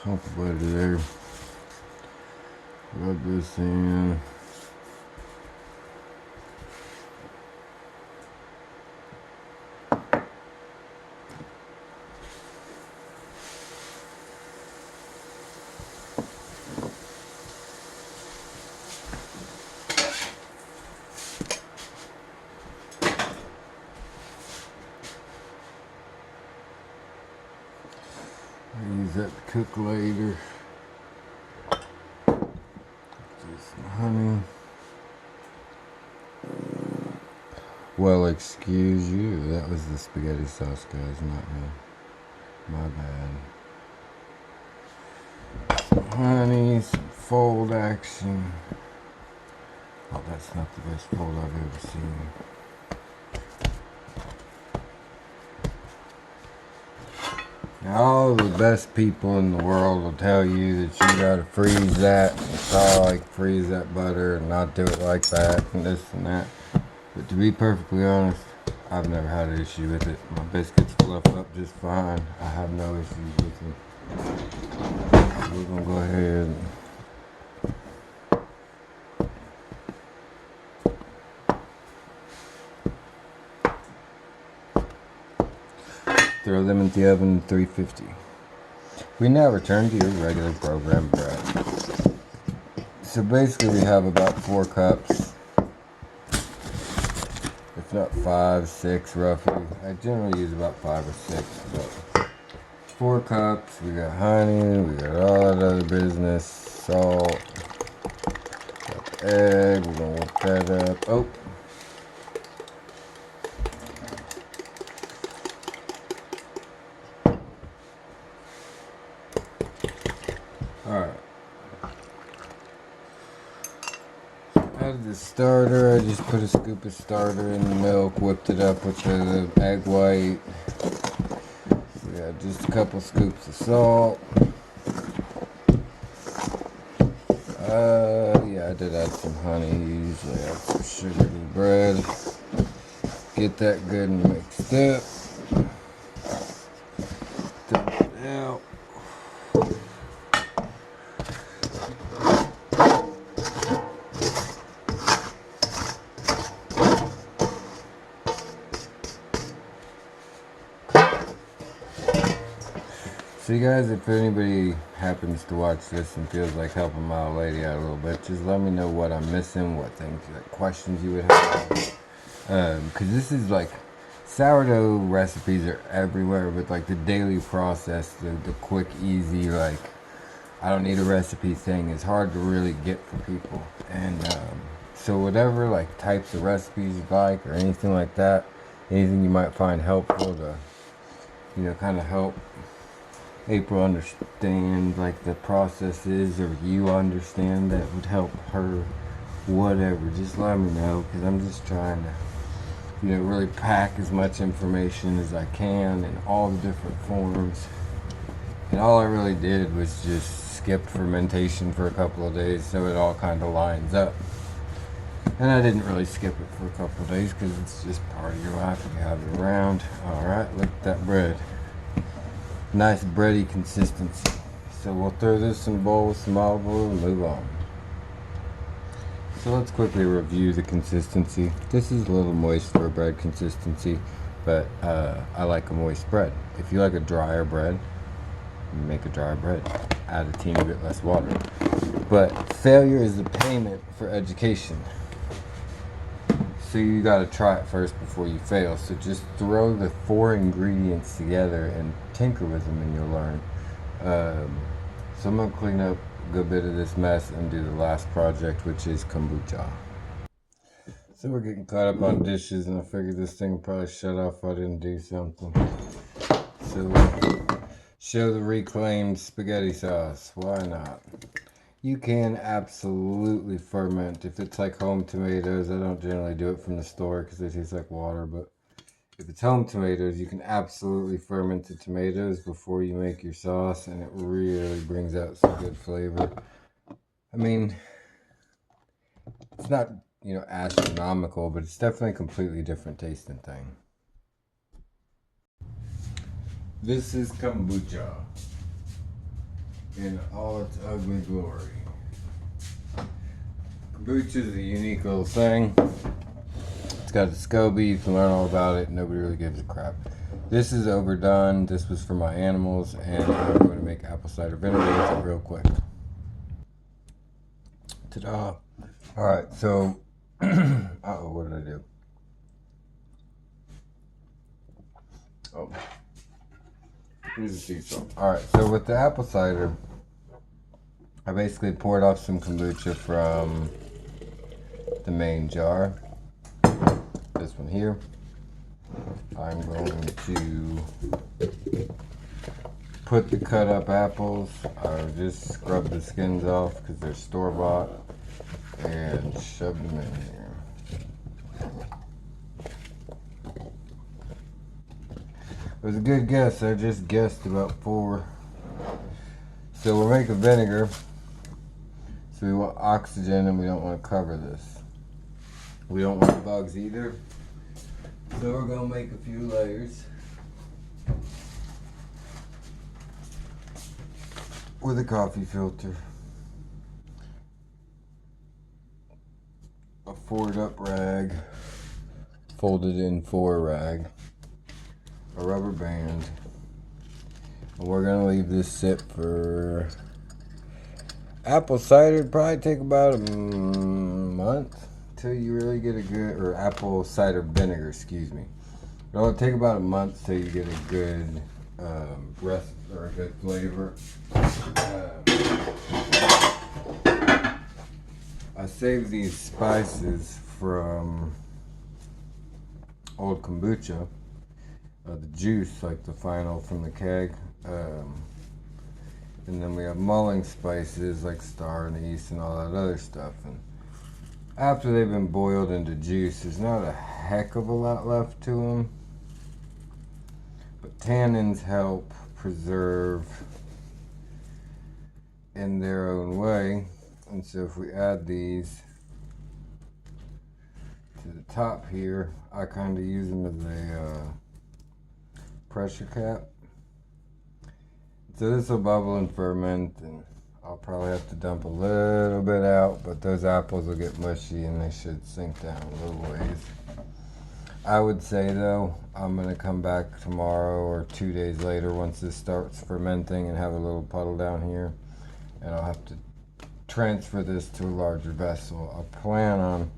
Hunk of butter there. Rub this in. Use that to cook later. Just some honey. Well, excuse you. That was the spaghetti sauce, guys, not me. My bad. Some honey, some fold action. Oh, that's not the best fold I've ever seen. Now, all the best people in the world will tell you that you gotta freeze that, freeze that butter and not do it like that and this and that. But to be perfectly honest, I've never had an issue with it. My biscuits fluff up just fine. I have no issues with them. So we're gonna go ahead and throw them in the oven 350. We now return to your regular program bread. So basically we have about 4 cups, if not 5, 6 roughly. I generally use about 5 or 6, but 4 cups. We got honey, we got all that other business, salt, got the egg, we're gonna work that up. Oh. Alright. Added the starter. I just put a scoop of starter in the milk, whipped it up with the egg white. We got just a couple scoops of salt. Yeah, I did add some honey. Usually add some sugar to the bread. Get that good and mixed up. Dump it out. So you guys, if anybody happens to watch this and feels like helping my old lady out a little bit, just let me know what I'm missing, what things, like questions you would have. Because this is like, sourdough recipes are everywhere, but like the daily process, the quick, easy, like, I don't need a recipe thing is hard to really get for people. And so whatever like types of recipes you like or anything like that, anything you might find helpful to, you know, kind of help April understand like the process is, or you understand that would help her, whatever, just let me know, because I'm just trying to, you know, really pack as much information as I can in all the different forms. And all I really did was just skip fermentation for a couple of days so it all kind of lines up. And I didn't really skip it for a couple of days because it's just part of your life, you have it around. Alright, look at that bread. Nice bready consistency. So we'll throw this in a bowl with some olive oil and move on. So let's quickly review the consistency. This is a little moist for a bread consistency, but I like a moist bread. If you like a drier bread, make a drier bread. Add a teeny bit less water. But failure is the payment for education. So you gotta try it first before you fail. So just throw the 4 ingredients together and tinker with them and you'll learn. So I'm gonna clean up a good bit of this mess and do the last project, which is kombucha. So we're getting caught up on dishes and I figured this thing would probably shut off if I didn't do something. So show the reclaimed spaghetti sauce, why not? You can absolutely ferment. If it's like home tomatoes, I don't generally do it from the store because they taste like water, but if it's home tomatoes, you can absolutely ferment the tomatoes before you make your sauce, and it really brings out some good flavor. I mean, it's not, you know, astronomical, but it's definitely a completely different tasting thing. This is kombucha in all its ugly glory. Kombucha is a unique little thing. It's got a scoby, you can learn all about it, nobody really gives a crap. This is overdone, this was for my animals, and I'm going to make apple cider vinegar with it real quick. Ta-da! Alright, so, uh-oh, what did I do? Oh, here's the sea salt. Alright, so with the apple cider, I basically poured off some kombucha from the main jar. This one here. I'm going to put the cut up apples. I just scrub the skins off because they're store-bought and shove them in here. It was a good guess. I just guessed about 4. So we're making vinegar. So we want oxygen and we don't want to cover this. We don't want bugs either. So we're going to make a few layers with a coffee filter, a folded up rag, folded in 4 rag, a rubber band, and we're going to leave this sit for apple cider. Probably take about a month till you really get a good, or apple cider vinegar, excuse me. It'll take about a month till you get a good rest or a good flavor. I saved these spices from old kombucha, the juice, like the final from the keg. And then we have mulling spices like star anise and all that other stuff. And after they've been boiled into juice, there's not a heck of a lot left to them. But tannins help preserve in their own way. And so if we add these to the top here, I kind of use them as a pressure cap. So this will bubble and ferment, and I'll probably have to dump a little bit out, but those apples will get mushy and they should sink down a little ways. I would say though, I'm going to come back tomorrow or 2 days later once this starts fermenting and have a little puddle down here, and I'll have to transfer this to a larger vessel. I plan on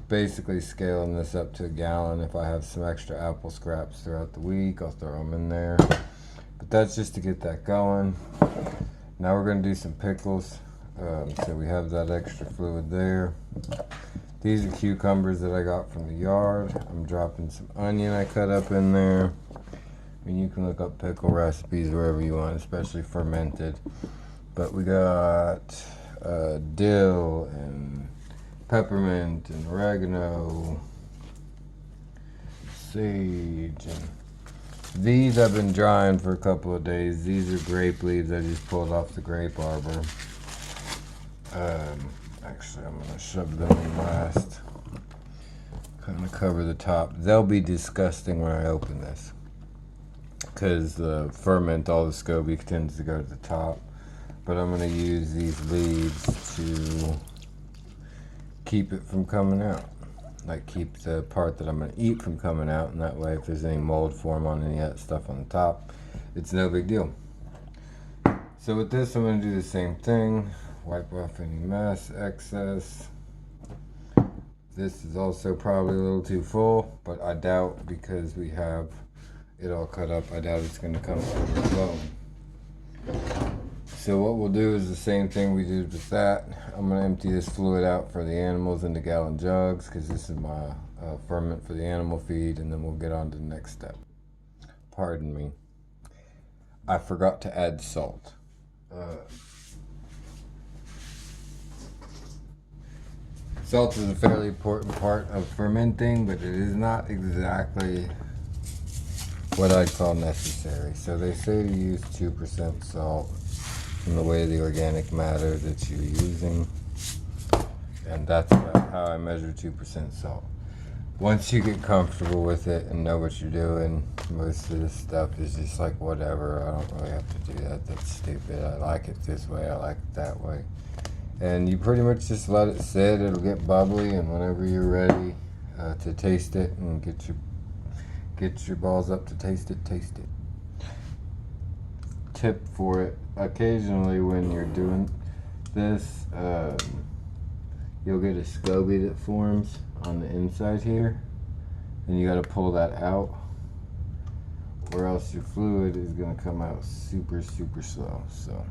basically scaling this up to a gallon. If I have some extra apple scraps throughout the week, I'll throw them in there. But that's just to get that going. Now we're going to do some pickles. So we have that extra fluid there. These are cucumbers that I got from the yard. I'm dropping some onion I cut up in there. I mean, you can look up pickle recipes wherever you want, especially fermented. But we got dill and peppermint and oregano, sage, and these I've been drying for a couple of days. These are grape leaves I just pulled off the grape arbor. Actually, I'm going to shove them in last. Kind of cover the top. They'll be disgusting when I open this, because the ferment, all the scoby tends to go to the top. But I'm going to use these leaves to keep it from coming out. Like keep the part that I'm going to eat from coming out, and that way if there's any mold form on any of that stuff on the top, it's no big deal. So with this I'm going to do the same thing. Wipe off any mess, excess. This is also probably a little too full, but I doubt, because we have it all cut up, I doubt it's going to come overflowing. So what we'll do is the same thing we did with that. I'm going to empty this fluid out for the animals into gallon jugs, because this is my ferment for the animal feed, and then we'll get on to the next step. Pardon me. I forgot to add salt. Salt is a fairly important part of fermenting, but it is not exactly what I'd call necessary. So they say to use 2% salt from the way of the organic matter that you're using, and that's about how I measure 2% salt. once you get comfortable with it and know what you're doing, most of this stuff is just like whatever. I don't really have to do that. That's stupid. I like it this way. I like it that way. And you pretty much just let it sit. It'll get bubbly, and whenever you're ready to taste it and get your balls up to taste it, taste it. Tip for it: occasionally when you're doing this, you'll get a scoby that forms on the inside here, and you got to pull that out, or else your fluid is going to come out super slow. So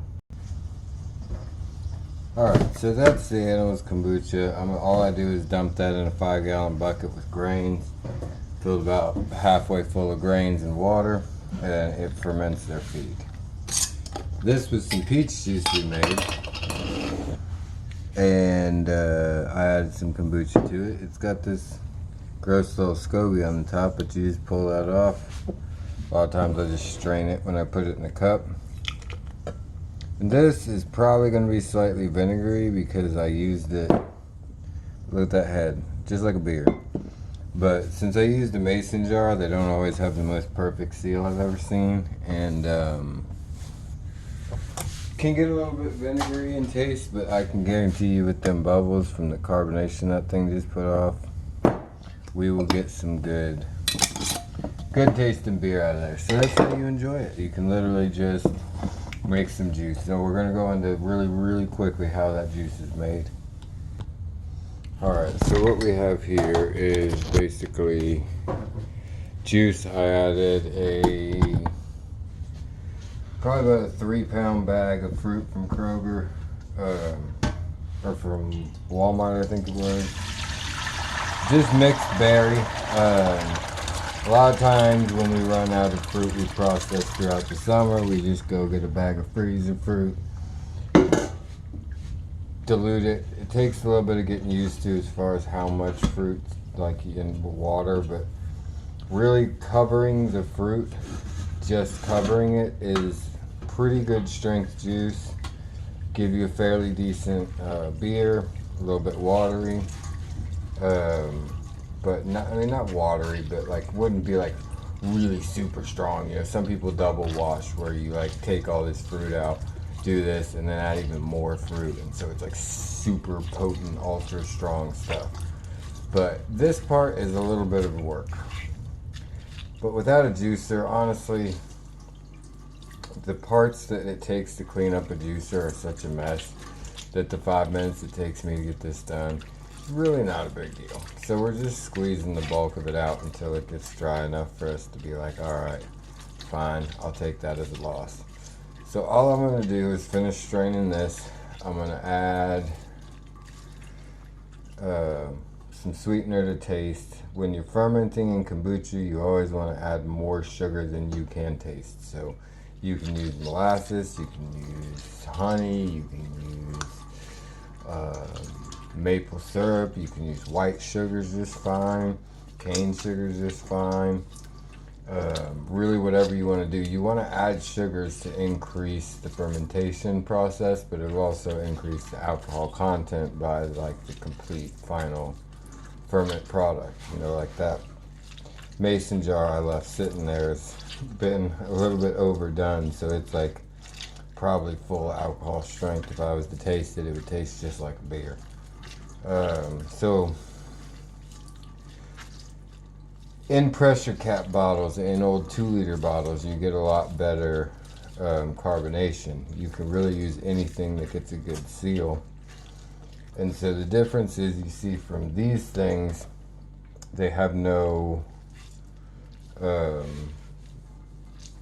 alright, so that's the animal's kombucha. All I do is dump that in a 5-gallon bucket with grains, filled about halfway full of grains and water, and it ferments their feed. This was some peach juice we made, and I added some kombucha to it. It's got this gross little scoby on the top, but you just pull that off. A lot of times I just strain it when I put it in the cup. And this is probably going to be slightly vinegary because I used it, look at that head, just like a beer. But since I used a mason jar, they don't always have the most perfect seal I've ever seen. And can get a little bit vinegary in taste, but I can guarantee you with them bubbles from the carbonation that thing just put off, we will get some good tasting beer out of there. So that's how you enjoy it. You can literally just make some juice. So we're gonna go into really quickly how that juice is made. Alright, so what we have here is basically juice. I added probably about a 3-pound bag of fruit from Kroger, or from Walmart I think it was. Just mixed berry. A lot of times when we run out of fruit we process throughout the summer, we just go get a bag of freezer fruit, dilute it. It takes a little bit of getting used to as far as how much fruit, like in water, but really covering the fruit, just covering it is pretty good strength juice. Give you a fairly decent beer, a little bit watery. But not watery, but like wouldn't be like really super strong. You know, some people double wash where you like take all this fruit out, do this, and then add even more fruit, and so it's like super potent, ultra strong stuff. But this part is a little bit of work. But without a juicer, honestly, the parts that it takes to clean up a juicer are such a mess that the 5 minutes it takes me to get this done, really not a big deal. So we're just squeezing the bulk of it out until it gets dry enough for us to be like, alright, fine, I'll take that as a loss. So all I'm going to do is finish straining this. I'm going to add some sweetener to taste. When you're fermenting in kombucha, you always want to add more sugar than you can taste. So you can use molasses, you can use honey, you can use maple syrup, you can use white sugars just fine, cane sugars just fine. Really whatever you want to do. You want to add sugars to increase the fermentation process, but it will also increase the alcohol content by like the complete final ferment product. You know, like that mason jar I left sitting there has been a little bit overdone, so it's like probably full alcohol strength. If I was to taste it, it would taste just like a beer. So in pressure cap bottles, in old 2-liter bottles, you get a lot better carbonation. You can really use anything that gets a good seal. And so the difference is, you see from these things, they have no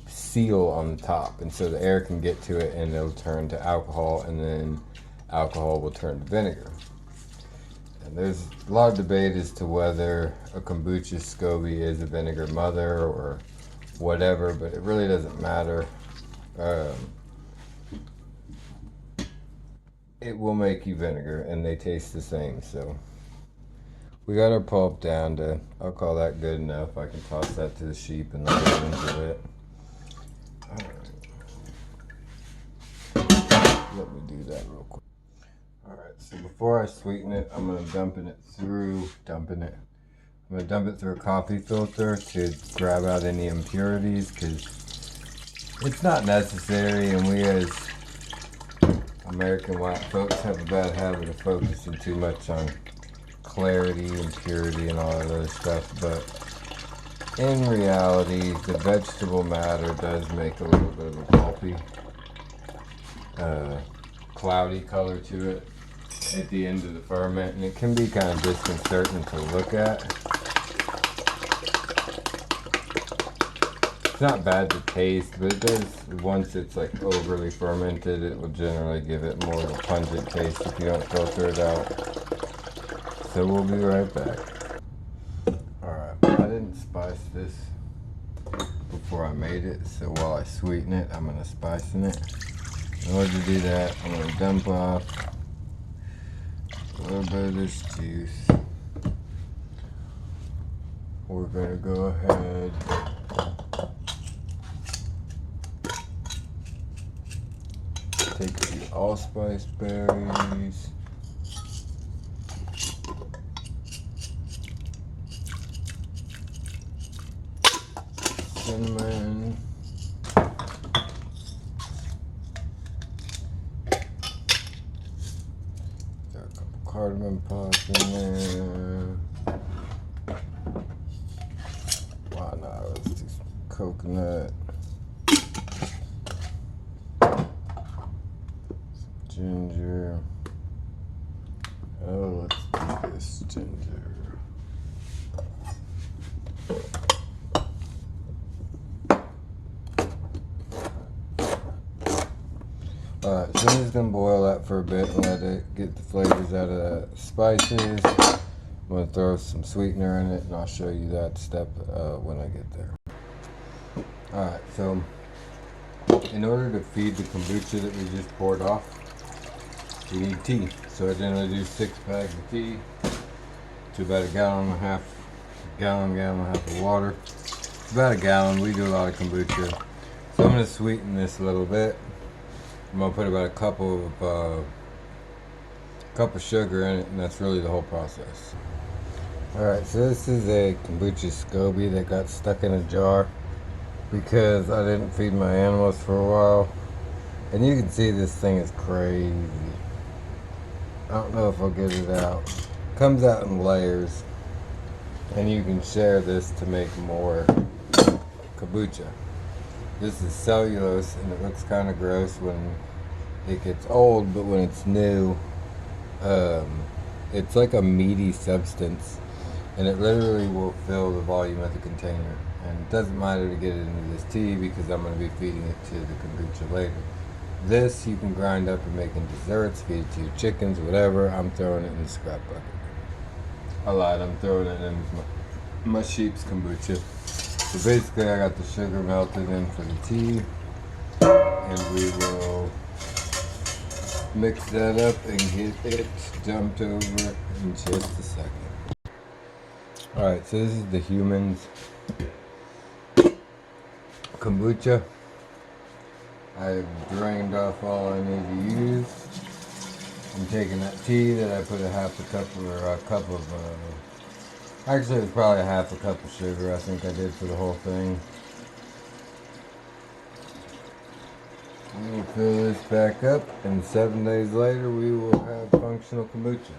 seal on the top, and so the air can get to it and it'll turn to alcohol, and then alcohol will turn to vinegar. And there's a lot of debate as to whether a kombucha scoby is a vinegar mother or whatever, but it really doesn't matter. It will make you vinegar, and they taste the same. So we got our pulp down to, I'll call that good enough. I can toss that to the sheep and let them enjoy it. Let me do that real quick. Alright, so before I sweeten it, I'm going to dumping it I'm going to dump it through a coffee filter to grab out any impurities, because it's not necessary, and we as American white folks have a bad habit of focusing too much on clarity and purity and all that other stuff. But in reality, the vegetable matter does make a little bit of a pulpy, cloudy color to it at the end of the ferment, and it can be kind of disconcerting to look at. It's not bad to taste, but it does, once it's like overly fermented, it will generally give it more of a pungent taste if you don't filter it out. So we'll be right back. Alright, I didn't spice this before I made it, so while I sweeten it, I'm going to spice it. In order to do that, I'm going to dump off a little bit of this juice. We're going to go ahead take the allspice berries, cinnamon, got a couple cardamom pods in there. Why not? Let's do some coconut. Ginger. Oh, let's do this ginger. Alright, so I'm just going to boil that for a bit and let it get the flavors out of the spices. I'm going to throw some sweetener in it, and I'll show you that step when I get there. Alright, so in order to feed the kombucha that we just poured off, we need tea. So I generally do 6 bags of tea to about a gallon and a half of water. It's about a gallon. We do a lot of kombucha. So I'm going to sweeten this a little bit. I'm going to put about a cup of sugar in it, and that's really the whole process. Alright, so this is a kombucha Scooby that got stuck in a jar because I didn't feed my animals for a while. And you can see this thing is crazy. I don't know if I'll get it out. It comes out in layers, and you can share this to make more kombucha. This is cellulose, and it looks kind of gross when it gets old, but when it's new, it's like a meaty substance, and it literally will fill the volume of the container. And it doesn't matter to get it into this tea because I'm going to be feeding it to the kombucha later. This you can grind up and make in desserts, feed it to your chickens, whatever. I'm throwing it in the scrap bucket. I lied, I'm throwing it in my sheep's kombucha. So basically I got the sugar melted in for the tea, and we will mix that up and get it dumped over in just a second. Alright, so this is the humans kombucha. I've drained off all I need to use. I'm taking that tea that I put actually it was probably half a cup of sugar I think I did for the whole thing. We'll fill this back up, and 7 days later we will have functional kombucha.